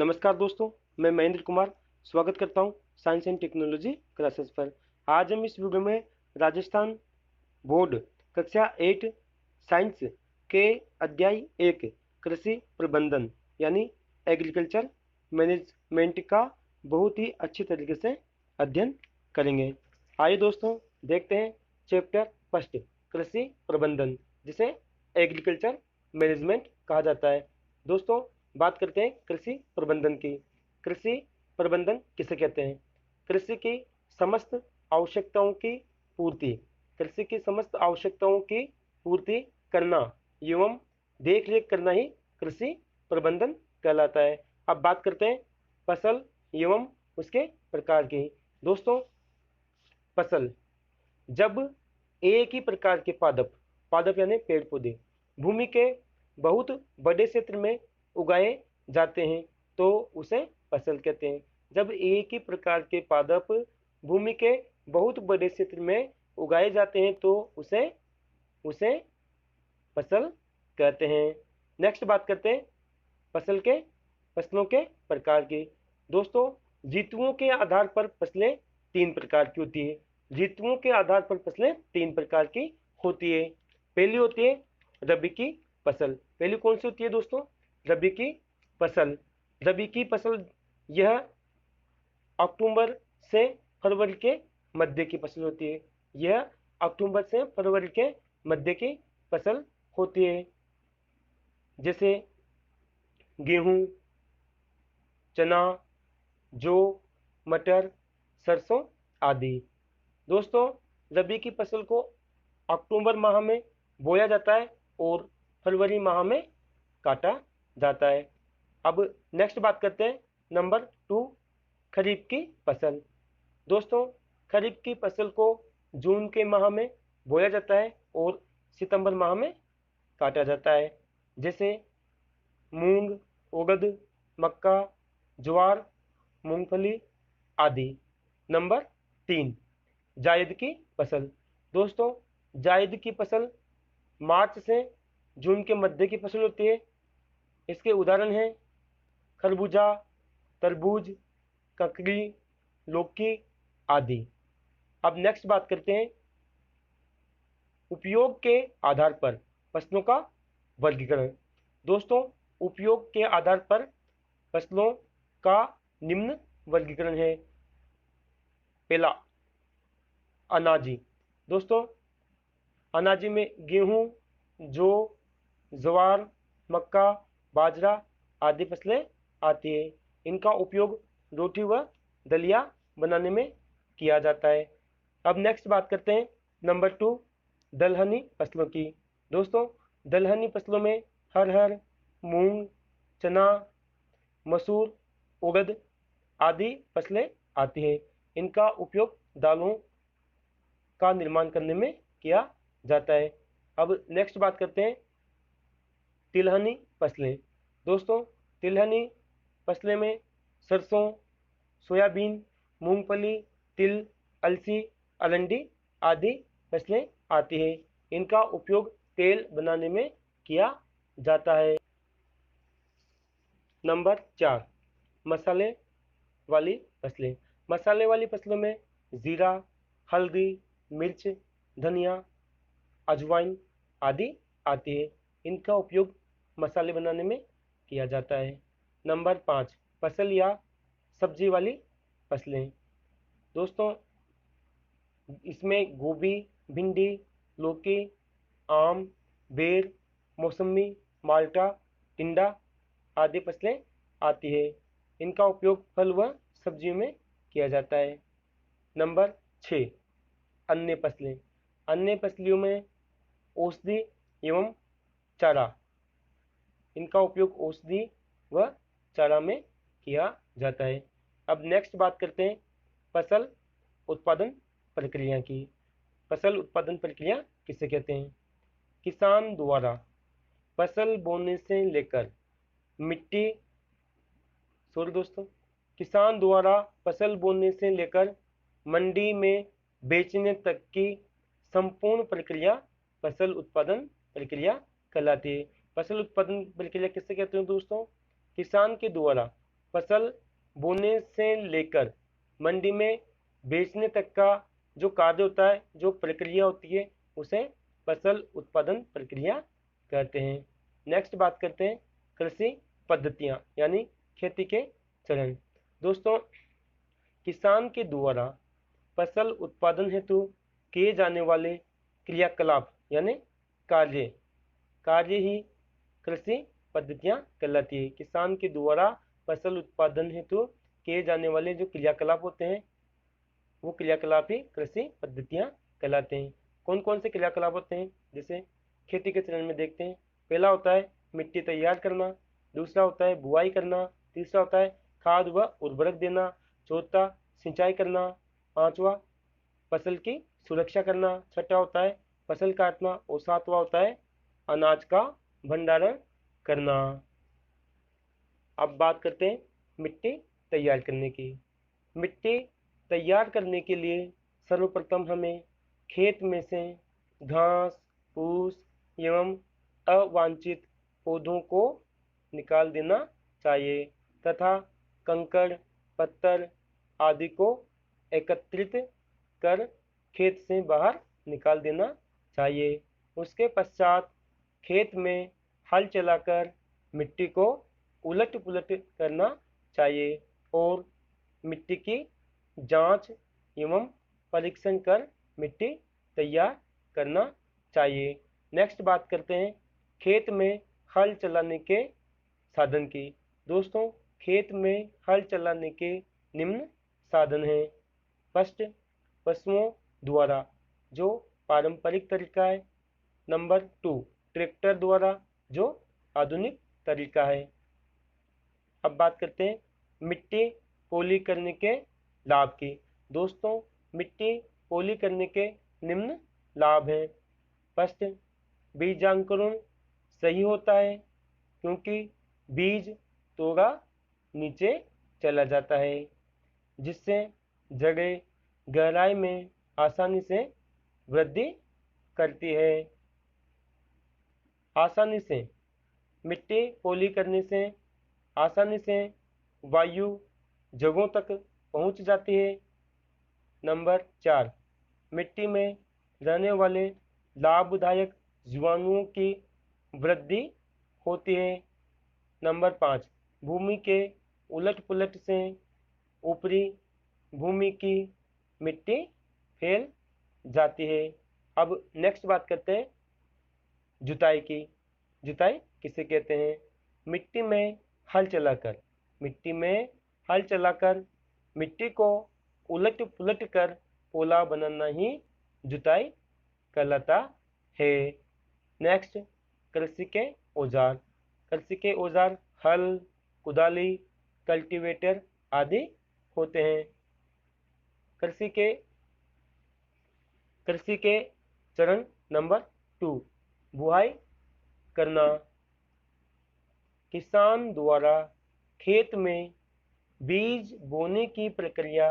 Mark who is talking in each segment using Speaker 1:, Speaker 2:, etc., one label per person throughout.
Speaker 1: नमस्कार दोस्तों, मैं महेंद्र कुमार स्वागत करता हूं साइंस एंड टेक्नोलॉजी क्लासेस पर। आज हम इस वीडियो में राजस्थान बोर्ड कक्षा 8 साइंस के अध्याय 1 कृषि प्रबंधन यानी एग्रीकल्चर मैनेजमेंट का बहुत ही अच्छी तरीके से अध्ययन करेंगे। आइए दोस्तों देखते हैं चैप्टर फर्स्ट कृषि प्रबंधन, जिसे एग्रीकल्चर मैनेजमेंट कहा जाता है। दोस्तों बात करते हैं कृषि प्रबंधन की। कृषि प्रबंधन किसे कहते हैं? कृषि की समस्त आवश्यकताओं की पूर्ति, कृषि की समस्त आवश्यकताओं की पूर्ति करना एवं देख रेख करना ही कृषि प्रबंधन कहलाता है। अब बात करते हैं फसल एवं उसके प्रकार की। दोस्तों फसल, जब एक ही प्रकार के पादप पादप यानी पेड़ पौधे भूमि के बहुत बड़े क्षेत्र में उगाए जाते हैं तो उसे फसल कहते हैं। जब एक ही प्रकार के पादप भूमि के बहुत बड़े क्षेत्र में उगाए जाते हैं तो उसे उसे फसल कहते हैं। नेक्स्ट बात करते हैं फसलों के प्रकार की। दोस्तों ऋतुओं के आधार पर फसलें तीन प्रकार की होती है। ऋतुओं के आधार पर फसलें तीन प्रकार की होती है। पहली होती है रबी की फसल। पहली कौन सी होती है दोस्तों? रबी की फसल। रबी की फसल यह अक्टूबर से फरवरी के मध्य की फसल होती है। यह अक्टूबर से फरवरी के मध्य की फसल होती है, जैसे गेहूं, चना, जौ, मटर, सरसों आदि। दोस्तों रबी की फसल को अक्टूबर माह में बोया जाता है और फरवरी माह में काटा जाता है। अब नेक्स्ट बात करते हैं नंबर 2 खरीफ की फसल। दोस्तों खरीफ की फसल को जून के माह में बोया जाता है और सितंबर माह में काटा जाता है, जैसे मूंग, उड़द, मक्का, ज्वार, मूंगफली आदि। नंबर 3 जायद की फसल। दोस्तों जायद की फसल मार्च से जून के मध्य की फसल होती है। इसके उदाहरण हैं खरबूजा, तरबूज, ककड़ी, लौकी आदि। अब नेक्स्ट बात करते हैं उपयोग के आधार पर फसलों का वर्गीकरण। दोस्तों उपयोग के आधार पर फसलों का निम्न वर्गीकरण है। पहला अनाजी। दोस्तों अनाजी में गेहूं, जौ, ज्वार, मक्का, बाजरा आदि फसलें आती है। इनका उपयोग रोटी व दलिया बनाने में किया जाता है। अब नेक्स्ट बात करते हैं नंबर 2 दलहनी फसलों की। दोस्तों दलहनी फसलों में अरहर, मूंग, चना, मसूर, उड़द आदि फसलें आती हैं। इनका उपयोग दालों का निर्माण करने में किया जाता है। अब नेक्स्ट बात करते हैं तिलहनी फसलें। दोस्तों तिलहनी फसलें में सरसों, सोयाबीन, मूंगफली, तिल, अलसी, अरंडी आदि फसलें आती हैं। इनका उपयोग तेल बनाने में किया जाता है। नंबर 4 मसाले वाली फसलें। मसाले वाली फसलों में जीरा, हल्दी, मिर्च, धनिया, अजवाइन आदि आती है। इनका उपयोग मसाले बनाने में किया जाता है। नंबर 5 फसल या सब्जी वाली फसलें। दोस्तों इसमें गोभी, भिंडी, लौकी, आम, बेर, मौसमी, माल्टा, टिंडा आदि फसलें आती है। इनका उपयोग फल व सब्जियों में किया जाता है। नंबर 6 अन्य फसलें। अन्य फसलों में औषधि एवं चारा। इनका उपयोग औषधि व चारा में किया जाता है। अब नेक्स्ट बात करते हैं फसल उत्पादन प्रक्रिया की। फसल उत्पादन प्रक्रिया किसे कहते हैं? किसान द्वारा फसल बोने से लेकर मिट्टी दोस्तों किसान द्वारा फसल बोने से लेकर मंडी में बेचने तक की संपूर्ण प्रक्रिया फसल उत्पादन प्रक्रिया कहलाती है। फसल उत्पादन प्रक्रिया किससे कहते हैं दोस्तों? किसान के द्वारा फसल बोने से लेकर मंडी में बेचने तक का जो कार्य होता है, जो प्रक्रिया होती है, उसे फसल उत्पादन प्रक्रिया कहते हैं। नेक्स्ट बात करते हैं कृषि पद्धतियाँ यानी खेती के चरण। दोस्तों, किसान के द्वारा फसल उत्पादन हेतु किए जाने वाले क्रियाकलाप यानी कार्य कार्य ही कृषि पद्धतियाँ कहलाती है। किसान के द्वारा फसल उत्पादन हेतु किए जाने वाले जो क्रियाकलाप होते हैं, वो क्रियाकलाप ही कृषि पद्धतियाँ कहलाते हैं। कौन कौन से क्रियाकलाप होते हैं, जैसे खेती के चरण में देखते हैं। पहला होता है मिट्टी तैयार करना, दूसरा होता है बुआई करना, तीसरा होता है खाद व उर्वरक देना, चौथा सिंचाई करना, पांचवा फसल की सुरक्षा करना, छठा होता है फसल काटना और सातवां होता है अनाज का भंडारण करना। अब बात करते हैं मिट्टी तैयार करने की। मिट्टी तैयार करने के लिए सर्वप्रथम हमें खेत में से घास, फूस एवं अवांछित पौधों को निकाल देना चाहिए तथा कंकड़, पत्थर आदि को एकत्रित कर खेत से बाहर निकाल देना चाहिए। उसके पश्चात खेत में हल चलाकर मिट्टी को उलट पुलट करना चाहिए और मिट्टी की जांच एवं परीक्षण कर मिट्टी तैयार करना चाहिए। नेक्स्ट बात करते हैं खेत में हल चलाने के साधन की। दोस्तों, खेत में हल चलाने के निम्न साधन हैं। फर्स्ट, पशुओं द्वारा जो पारंपरिक तरीका है। नंबर 2, ट्रैक्टर द्वारा जो आधुनिक तरीका है। अब बात करते हैं मिट्टी पोली करने के लाभ की। दोस्तों, मिट्टी पोली करने के निम्न लाभ हैं। फर्स्ट, बीजांकुरण सही होता है क्योंकि बीज थोड़ा नीचे चला जाता है, जिससे जड़ें गहराई में आसानी से वृद्धि करती है। आसानी से मिट्टी पोली करने से आसानी से वायु जगहों तक पहुंच जाती है। नंबर 4, मिट्टी में रहने वाले लाभदायक जीवाणुओं की वृद्धि होती है। नंबर 5, भूमि के उलट पुलट से ऊपरी भूमि की मिट्टी फैल जाती है। अब नेक्स्ट बात करते हैं जुताई की। जुताई किसे कहते हैं? मिट्टी में हल चलाकर मिट्टी को उलट पुलट कर पोला बनाना ही जुताई कहलाता है। नेक्स्ट, कृषि के औजार। कृषि के औजार हल, कुदाली, कल्टीवेटर आदि होते हैं। कृषि के चरण नंबर 2, बुआई करना। किसान द्वारा खेत में बीज बोने की प्रक्रिया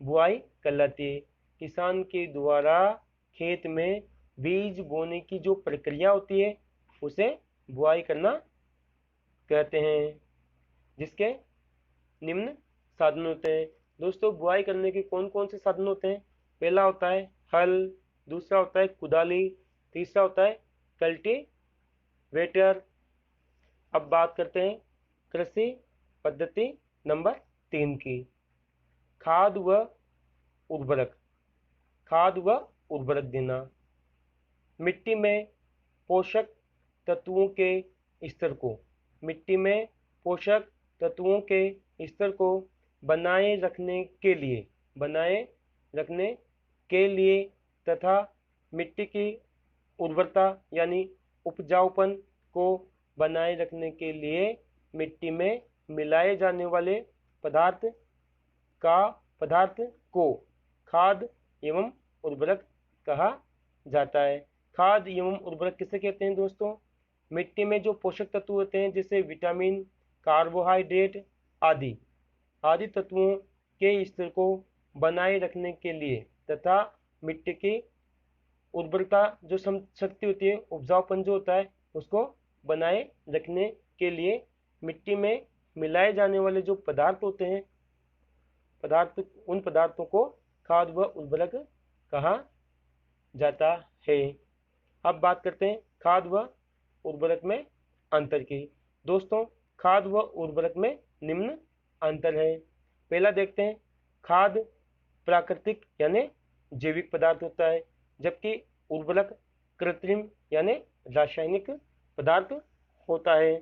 Speaker 1: बुआई कहलाती है। किसान के द्वारा खेत में बीज बोने की जो प्रक्रिया होती है उसे बुआई करना कहते हैं, जिसके निम्न साधन होते हैं। दोस्तों, बुआई करने के कौन कौन से साधन होते हैं? पहला होता है हल, दूसरा होता है कुदाली, तीसरा होता है कल्टीवेटर। अब बात करते हैं कृषि पद्धति नंबर 3 की, खाद व उर्वरक। खाद व उर्वरक देना। मिट्टी में पोषक तत्वों के स्तर को बनाए रखने के लिए तथा मिट्टी की उर्वरता यानी उपजाऊपन को बनाए रखने के लिए मिट्टी में मिलाए जाने वाले पदार्थ को खाद एवं उर्वरक कहा जाता है। खाद एवं उर्वरक किसे कहते हैं दोस्तों? मिट्टी में जो पोषक तत्व होते हैं जैसे विटामिन, कार्बोहाइड्रेट आदि तत्वों के स्तर को बनाए रखने के लिए तथा मिट्टी की उर्वरता जो शक्ति होती है, उपजाऊपन जो होता है, उसको बनाए रखने के लिए मिट्टी में मिलाए जाने वाले जो पदार्थ होते हैं, उन पदार्थों को खाद व उर्वरक कहा जाता है। अब बात करते हैं खाद व उर्वरक में अंतर की। दोस्तों, खाद व उर्वरक में निम्न अंतर है। पहला देखते हैं, खाद प्राकृतिक यानी जैविक पदार्थ होता है, जबकि उर्वरक कृत्रिम यानी रासायनिक पदार्थ होता है।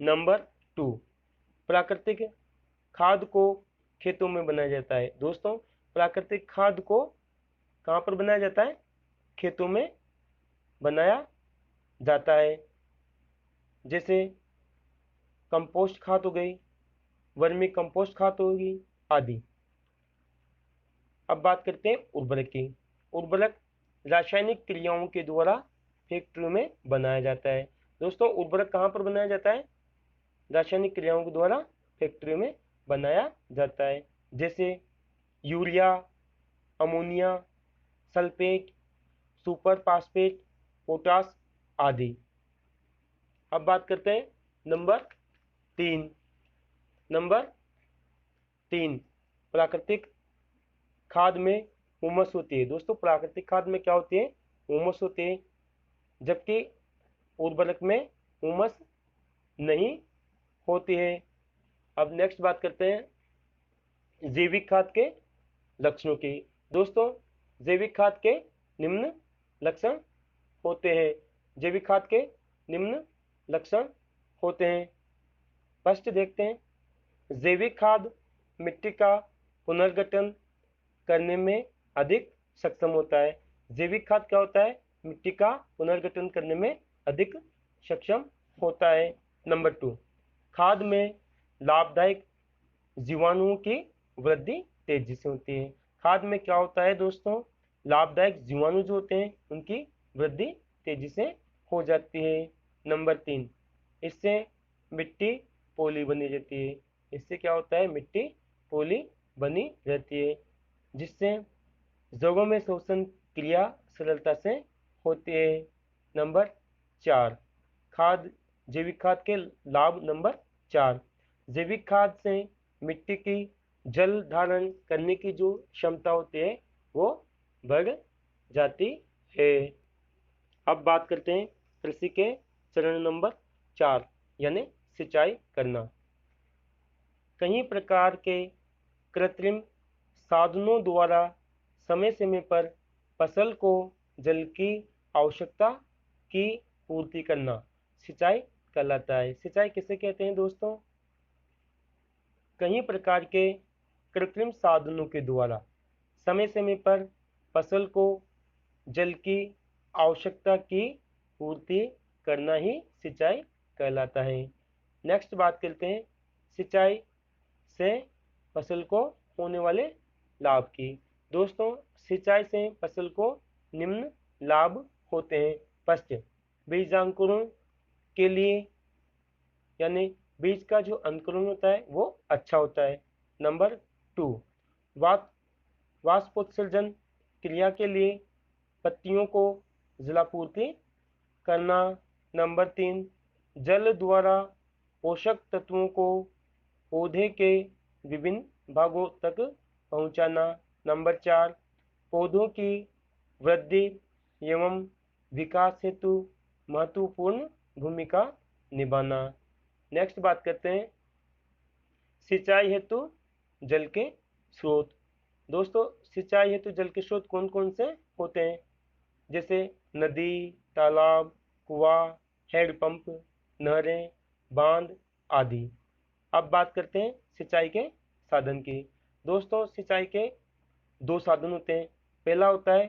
Speaker 1: नंबर 2, प्राकृतिक खाद को खेतों में बनाया जाता है। दोस्तों, प्राकृतिक खाद को कहाँ पर बनाया जाता है? खेतों में बनाया जाता है, जैसे कंपोस्ट खाद हो गई, वर्मी कंपोस्ट खाद होगी आदि। अब बात करते हैं उर्वरक की। उर्वरक रासायनिक क्रियाओं के द्वारा फैक्ट्री में बनाया जाता है। दोस्तों, उर्वरक कहाँ पर बनाया जाता है? रासायनिक क्रियाओं के द्वारा फैक्ट्री में बनाया जाता है, जैसे urea, ammonia, sulphate, super phosphate, potash आदि। अब बात करते हैं नंबर 3। प्राकृतिक खाद में हुमस होती है। दोस्तों, प्राकृतिक खाद में क्या होती है? हुमस होती है, जबकि उर्वरक में हुमस नहीं होती है। अब नेक्स्ट बात करते हैं जैविक खाद के लक्षणों की। दोस्तों, जैविक खाद के निम्न लक्षण होते हैं। जैविक खाद के निम्न लक्षण होते हैं। फर्स्ट देखते हैं, जैविक खाद मिट्टी का पुनर्गठन करने में अधिक सक्षम होता है। जैविक खाद क्या होता है? मिट्टी का पुनर्गठन करने में अधिक सक्षम होता है। नंबर 2, खाद में लाभदायक जीवाणुओं की वृद्धि तेजी से होती है। खाद में क्या होता है दोस्तों? लाभदायक जीवाणु जो होते हैं उनकी वृद्धि तेजी से हो जाती है। नंबर 3, इससे मिट्टी पोली बनी रहती है। इससे क्या होता है? मिट्टी पोली बनी रहती है, जिससे जड़ों में शोषण क्रिया सरलता से होती है। नंबर 4, खाद जैविक खाद के लाभ। नंबर 4, जैविक खाद से मिट्टी की जल धारण करने की जो क्षमता होती है वो बढ़ जाती है। अब बात करते हैं कृषि के चरण नंबर 4 यानी सिंचाई करना। कई प्रकार के कृत्रिम साधनों द्वारा समय समय पर फसल को जल की आवश्यकता की पूर्ति करना सिंचाई कहलाता है। सिंचाई किसे कहते हैं दोस्तों? कई प्रकार के कृत्रिम साधनों के द्वारा समय समय पर फसल को जल की आवश्यकता की पूर्ति करना ही सिंचाई कहलाता है। नेक्स्ट बात करते हैं सिंचाई से फसल को होने वाले लाभ की। दोस्तों, सिंचाई से फसल को निम्न लाभ होते हैं। फर्स्ट, बीजांकुरण के लिए यानी बीज का जो अंकुरण होता है वो अच्छा होता है। नंबर 2, वाष्पोत्सर्जन क्रिया के लिए पत्तियों को जलापूर्ति करना। नंबर 3, जल द्वारा पोषक तत्वों को पौधे के विभिन्न भागों तक पहुंचाना। नंबर 4, पौधों की वृद्धि एवं विकास हेतु महत्वपूर्ण भूमिका निभाना। नेक्स्ट बात करते हैं सिंचाई हेतु जल के स्रोत। दोस्तों, सिंचाई हेतु जल के स्रोत कौन कौन से होते हैं? जैसे नदी, तालाब, कुआं, हैंडपंप, नहरें, बांध आदि। अब बात करते हैं सिंचाई के साधन की। दोस्तों, सिंचाई के 2 साधन होते हैं। पहला होता है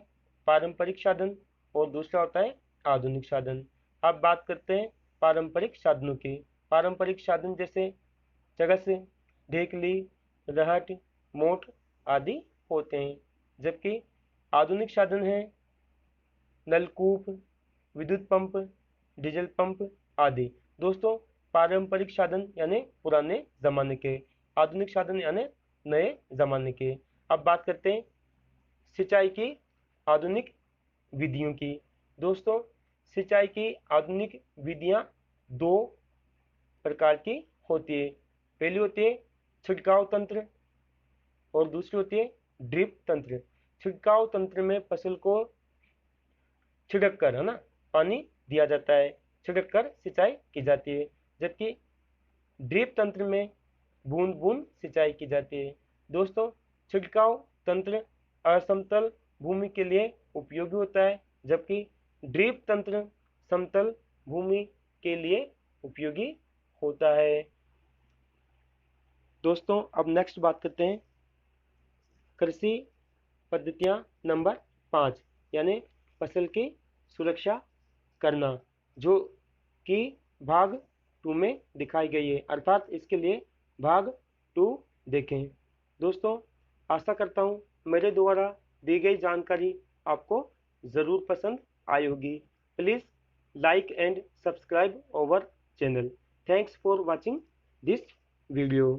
Speaker 1: पारंपरिक साधन और दूसरा होता है आधुनिक साधन। अब बात करते हैं पारंपरिक साधनों की। पारंपरिक साधन जैसे चरस, ढेकली, रहट, मोट आदि होते हैं, जबकि आधुनिक साधन हैं नलकूप, विद्युत पंप, डीजल पंप आदि। दोस्तों, पारंपरिक साधन यानी पुराने जमाने के, आधुनिक साधन यानी नए जमाने के। अब बात करते हैं सिंचाई की आधुनिक विधियों की। दोस्तों, सिंचाई की आधुनिक विधियां 2 प्रकार की होती है। पहली होती है छिड़काव तंत्र और दूसरी होती है ड्रिप तंत्र। छिड़काव तंत्र में फसल को छिड़क कर, है ना, पानी दिया जाता है, छिड़क कर सिंचाई की जाती है। जबकि ड्रिप तंत्र में बूंद बूंद सिंचाई की जाती है। दोस्तों, छिड़काव तंत्र असमतल भूमि के लिए उपयोगी होता है, जबकि ड्रिप तंत्र समतल भूमि के लिए उपयोगी होता है। दोस्तों, अब नेक्स्ट बात करते हैं कृषि पद्धतियां नंबर 5, यानी फसल की सुरक्षा करना, जो कि भाग 2 में दिखाई गई है, अर्थात इसके लिए भाग 2 देखें। दोस्तों, आशा करता हूँ मेरे द्वारा दी गई जानकारी आपको ज़रूर पसंद आई होगी। Please like and subscribe our channel. Thanks for watching this video.